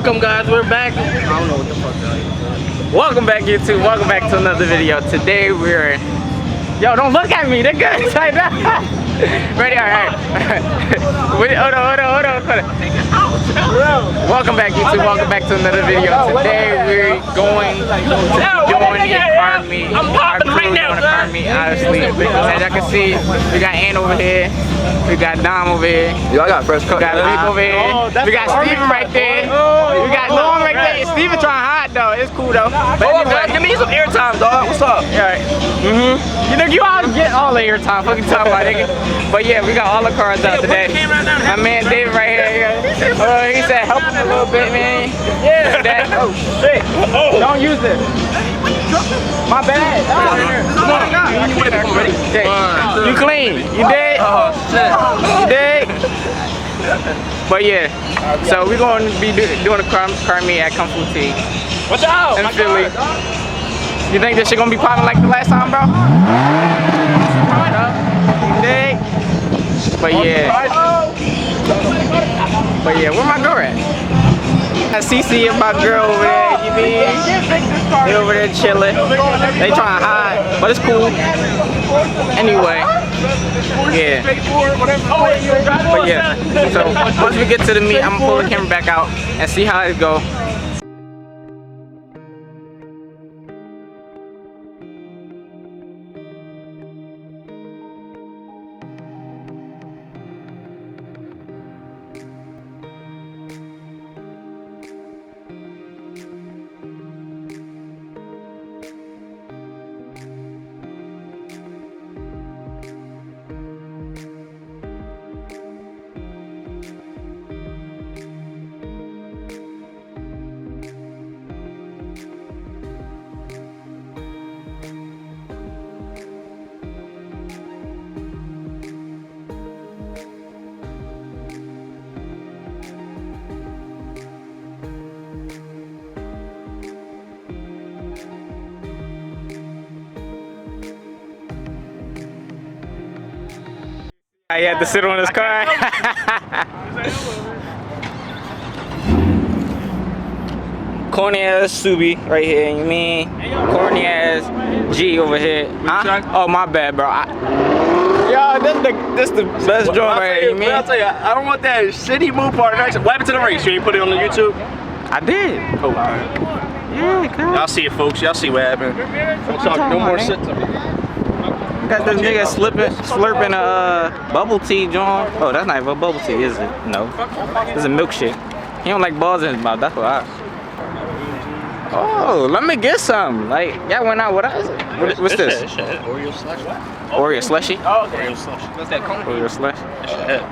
Welcome guys, we're back. I don't know what the fuck that is. Welcome back YouTube, welcome back to another video. Today we're, yo don't look at me, they're good. Ready, alright. Hold on. Welcome back YouTube, welcome back to another video. Today we're going to be doing a car meet. Our crew doing a car meet, honestly. As y'all can see, we got Ann over here. We got Dom over here. Yo, I got fresh cut. We got Vic over here. We got Steven right there. We got Norm right there. Steven trying hard though. It's cool though. But anyway, give me some airtime, dog. What's up? Yeah. You know, you always get all the airtime. Fucking talk about nigga. But yeah, we got all the cars out today. My man David right here. He said help him a little bit, man. Yeah. That. Oh shit. Don't use this. My bad. You clean. You dead? Oh shit. You dead? But yeah, so we're going to be doing a car meet at Kung Fu Tea in Philly. You think this shit gonna be popping like the last time, bro? You dig? But yeah, where my girl at? CC and my girl over there, you mean? They over there chilling. They trying to hide, but it's cool. Anyway, yeah. But yeah, so once we get to the meet, I'm gonna pull the camera back out and see how it go. I had to sit on his car. Corny ass Subi right here, you mean? Corny ass G over here. Huh? Oh my bad, bro. Yo, this the best joint right here, you mean? I'll tell you, I don't want that shitty move part of action. What happened to the race? You ain't put it on the YouTube? I did. Oh, alright. Yeah, come on. Y'all see it, folks. Y'all see what happened. Don't talk no more shit to me. Got this nigga slurping a bubble tea joint. Oh, that's not even a bubble tea, is it? No. It's a milkshake. He don't like balls in his mouth, that's why. Oh, let me get some. Like, y'all went out with us. What's this? Oreo slush. Oreo slushy? Oh, okay. Oreo slush. What's that cone? Oreo slush? That's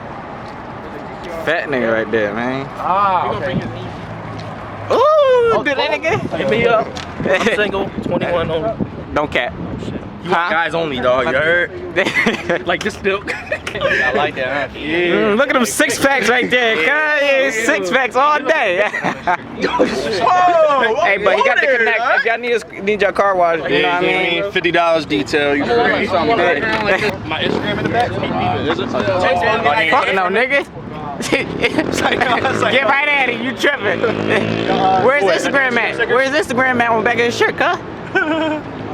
Fat nigga right there, man. Ah, okay. Ooh, did that nigga? Hit me up. I'm single, 21 only. Don't cap. You want guys only, dog. You heard? Like this milk. I like that, huh? Yeah. Look at them 6-packs right there. Yeah. 6-packs all day. Oh, hey, but he got the connect. If y'all need your car wash, you know what I mean? $50 detail. You know something. My Instagram in the back. Is it? Fuck no, nigga. Get right at it. You tripping? Where's Instagram at? Where's Instagram at on the back of his shirt, huh?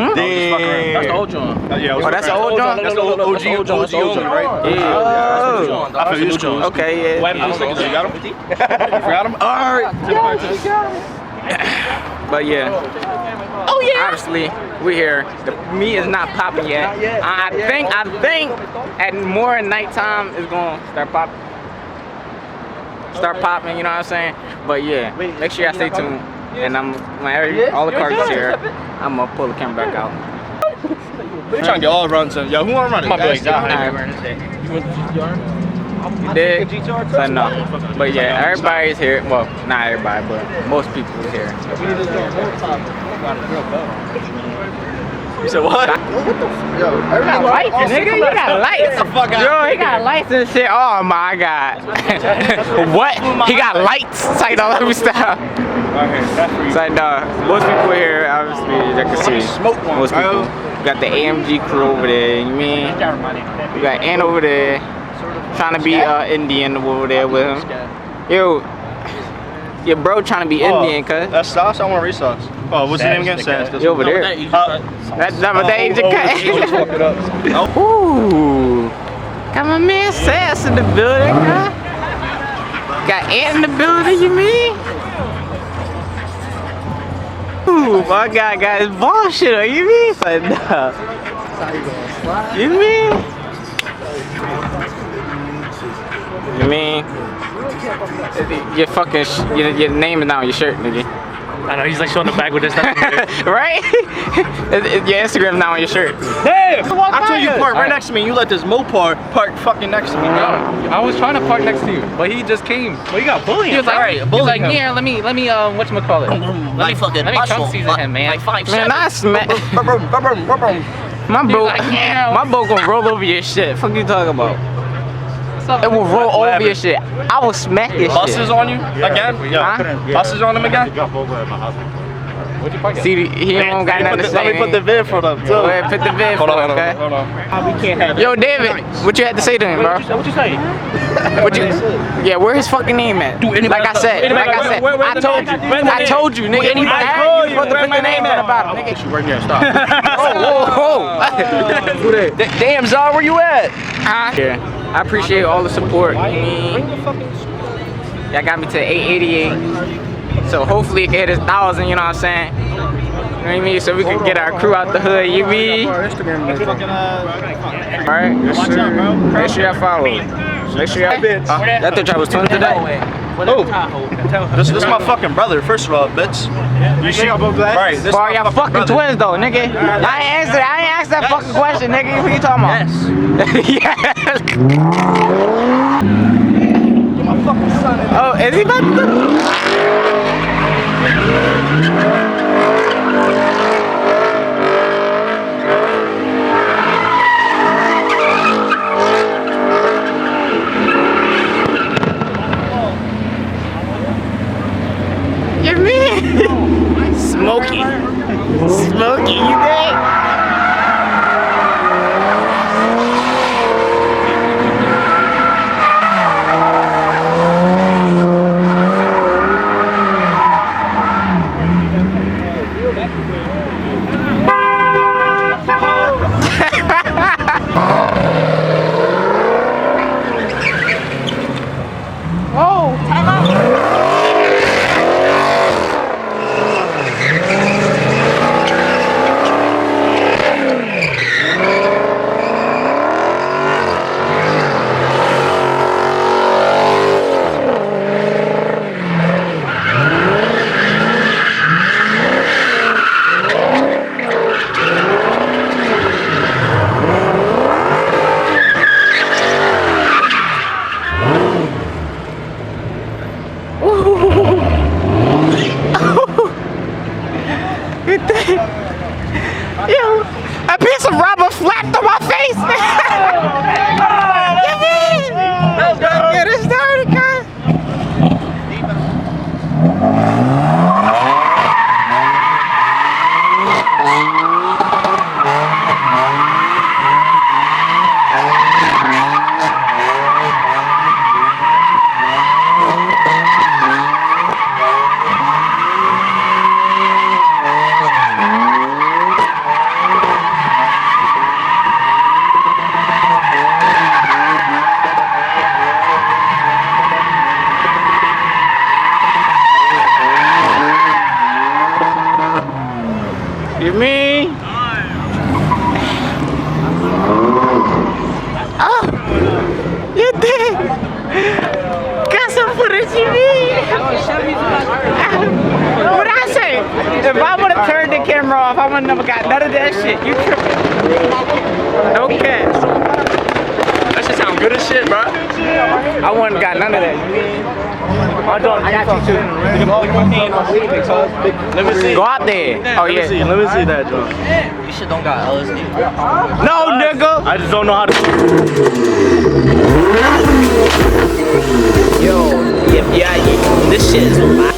Damn. That's the old John. Oh, that's the old John? That's the OG, right? Yeah. Oh. I feel this John. Okay, yeah. What happened to the stickers? You got them? You forgot them? Alright. But yeah. Oh yeah. Obviously, we're here. The meat is not popping yet. I think at more at nighttime it's gonna start popping, you know what I'm saying? But yeah, make sure y'all stay tuned. And all the cars is here. I'm gonna pull the camera back out. We're trying to get all runs in. Yo, who wanna run it? My boy, John. You want the GTR? You did? So no. But yeah, everybody's here. Well, not everybody, but most people is here. You said what? Yo, you got lights, nigga. You got lights. Yo, he got lights and shit. Oh my god. What? He got lights. It's like, no, let me stop. It's like, no, most people here, obviously, you can see. Most people. We got the AMG crew over there, you mean? We got Ann over there, trying to be Indian over there with him. Yo, Your bro trying to be Indian, cuz. That's sauce. I want sauce. Oh, what's the name again? Sans. You over there. That's number the Asian cut. Ooh. Got my man Sass in the building, huh? Got Ant in the building, you mean? Ooh, my guy got his bullshit on, you mean? Like, nah. You mean? You mean? Your fucking, your name is not on your shirt, nigga. I know, he's like showing the back with this stuff. Right? Your Instagram's not on your shirt. Damn! I told you park right next to me. You let this Mopar park fucking next to me, bro. I was trying to park next to you, but he just came. Well, you got bullied. He was like, Yeah, let me, whatchamacallit? Like fucking Let me chunk season him, man. Like 5 man, I smack. My boat gonna roll over your shit. Fuck you talking about? It will roll over your shit. I will smack your shit. Buses on you again? Yeah. Huh? Buses on him again? What'd you park at? See, he don't got nothing to say. Let me put the vid for them too. Go ahead, put the vid for him, okay? Hold on. We can't have Yo, David, what you had to say to him, bro? What you say? What you? Yeah, where his fucking name at? Like I said, I told you, nigga. Anybody told you supposed to put the name at the bottom, nigga. Right there, stop. Who that? Damn, Zara, where you at? Yeah, I appreciate all the support. Y'all got me to 888. So hopefully it can hit 1,000, you know what I'm saying? You know what I mean? So we can get our crew out the hood, you mean? Alright, make sure y'all follow. Make sure y'all that thought y'all was twins today? Oh, this is my fucking brother, first of all, bitch. You see? Right, this Boy, y'all fucking twins though, nigga. I ain't asked that fucking question, nigga. What you talking about? Yes. Oh, is he about to? You mean? Smokey. Smokey, you think? Oh, time out. Yo, a piece of rubber flapped on my face. Let's go. Get it started, guys. You mean? Oh, you did. Got some footage, you mean? What I say? If I would have turned the camera off, I would have never got none of that shit. You tripping? No cap. That shit sound good as shit, bro. I wouldn't have got none of that. You mean? I got you too. Look at my hand. Let me see. Go out there. Oh yeah. Let me see that, John. You shit don't got LSD. No, nigga. I just don't know how to. Yo, yeah, this shit is live.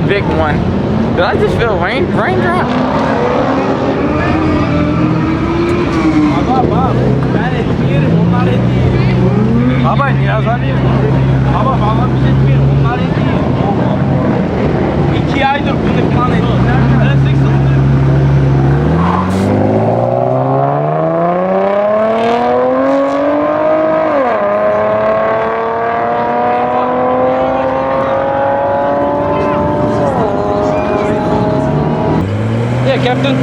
big one. Did I just feel raindrop? Baba Niyaz Ali. Baba bağlamış etmeyin. Onlar değil. 2 aydır bunu plan ediyor. Yeah, Captain.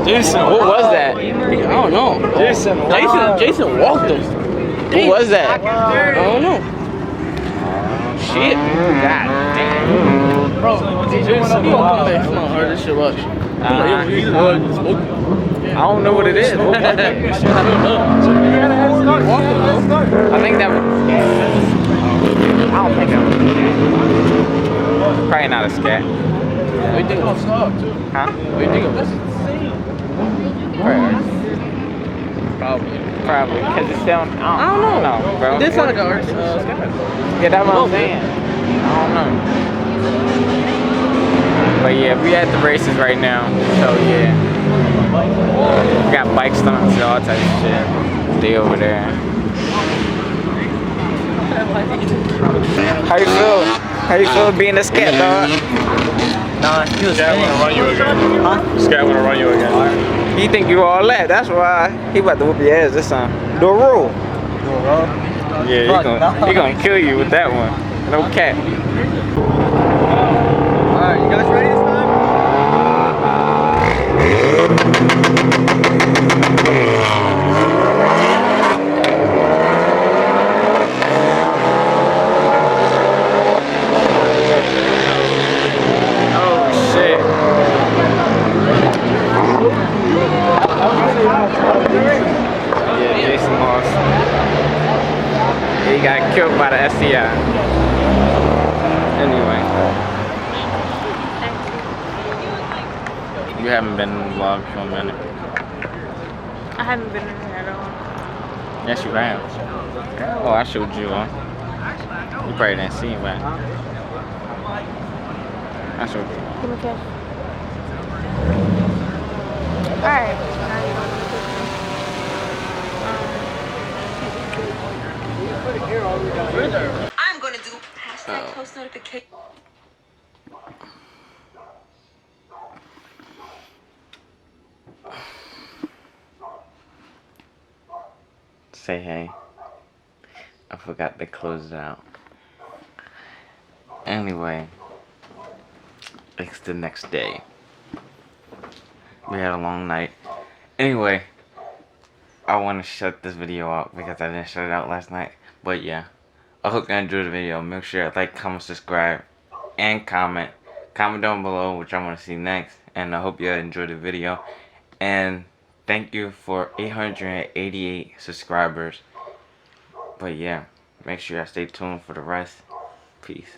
Jason, what was that? I don't know. Jason walked him. What was that? I don't know. Shit. God damn. Bro, Jason walked him. Come on, hurry this shit up. I don't know what it is. I think that was. I don't think that was. Probably not a scat. What do you think of this? Huh? What do you think of this? Probably. Because it's down. I don't know, bro. This sound like an art. Yeah, that's what I'm saying. I don't know. But yeah, we at the races right now. So yeah. We got bike stunts and all types of shit. They over there. How you feel? How you feel being a scat dog? Nah, he was Scat wanna run you again. Huh? Scat wanna run you again. You think you all that? That's why he about to whoop your ass this time. The rule. Yeah, he gonna kill you with that one. No cap. Alright, you guys ready this time? Oh shit. Yeah, Jason lost. He got killed by the SCI. Anyway. You haven't been in the vlog for a minute. I haven't been in here at all. Yes, you have. Oh, I showed you one. You probably didn't see it, but I showed you. Give me cash. Alright. Now you want to I'm gonna do hashtag post notification. Say hey. I forgot to close it out. Anyway, it's the next day. We had a long night. Anyway, I want to shut this video out because I didn't shut it out last night. But yeah, I hope you enjoyed the video. Make sure to like, comment, subscribe, and comment. Comment down below which I want to see next. And I hope you enjoyed the video. And thank you for 888 subscribers. But yeah, make sure I stay tuned for the rest. Peace.